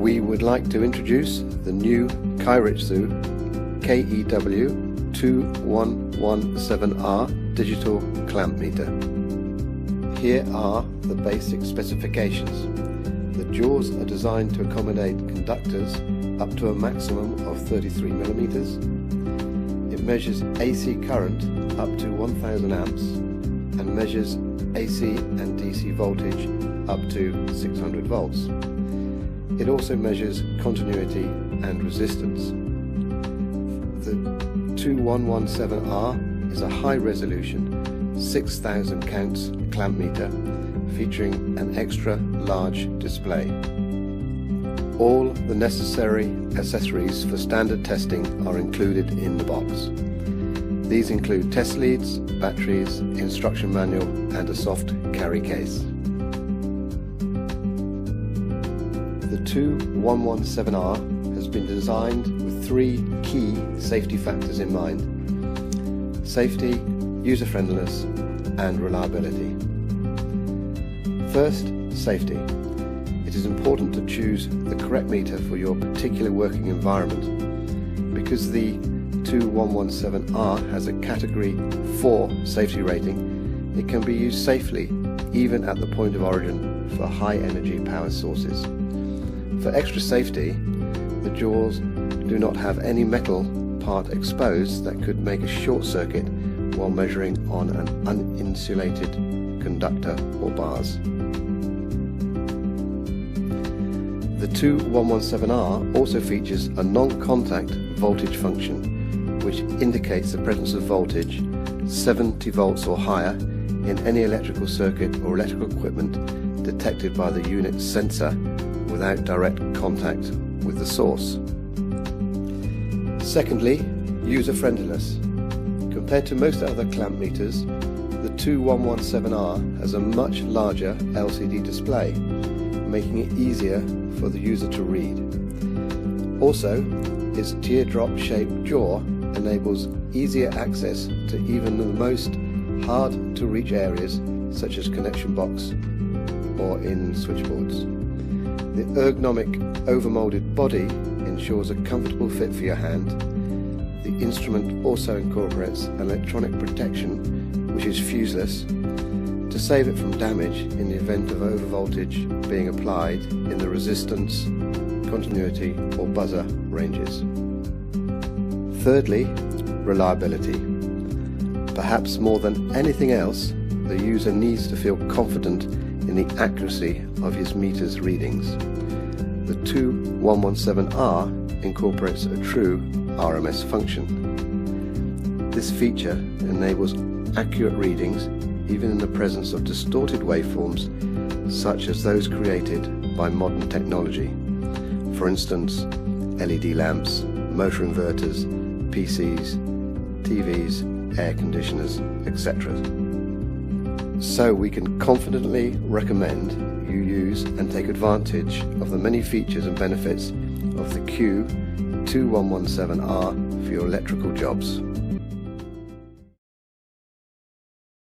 we would like to introduce the new Kyoritsu KEW 2117R digital clamp meter. Here are the basic specifications. The jaws are designed to accommodate conductors up to a maximum of 33 millimeters. It measures AC current up to 1000 amps and measures AC and DC voltage up to 600 volts. It also measures continuity and resistance. The 2117R is a high-resolution 6000 counts clamp meter featuring an extra large display. All the necessary accessories for standard testing are included in the box. These include test leads, batteries, instruction manual and a soft carry case. The 2117R has been designed with 3 key safety factors in mind: safety, user-friendliness and reliability. First, safety. It is important to choose the correct meter for your particular working environment. Because the 2117R has a Category 4 safety rating, it can be used safely even at the point of origin for high energy power sources. For extra safety, the jaws do not have any metal part exposed that could make a short circuit while measuring on an uninsulated conductor or bars. The 2117R also features a non-contact voltage function which indicates the presence of voltage 70 volts or higher in any electrical circuit or electrical equipment detected by the unit's sensor without direct contact with the source. Secondly, user-friendliness. Compared to most other clamp meters, the 2117R has a much larger LCD display, making it easier for the user to read. Also, its teardrop-shaped jaw enables easier access to even the most hard-to-reach areas such as connection box or in switchboards. The ergonomic overmolded body ensures a comfortable fit for your hand. The instrument also incorporates electronic protection which is fuseless to save it from damage in the event of overvoltage being applied in the resistance, continuity or buzzer ranges. Thirdly, reliability. Perhaps more than anything else, the user needs to feel confident in the accuracy of his meter's readings. The 2117R incorporates a True RMS function. This feature enables accurate readings even in the presence of distorted waveforms such as those created by modern technology. For instance, LED lamps, motor inverters, PCs, TVs, air conditioners, etc. So we can confidently recommend you use and take advantage of the many features and benefits of the KEW 2117R for your electrical jobs.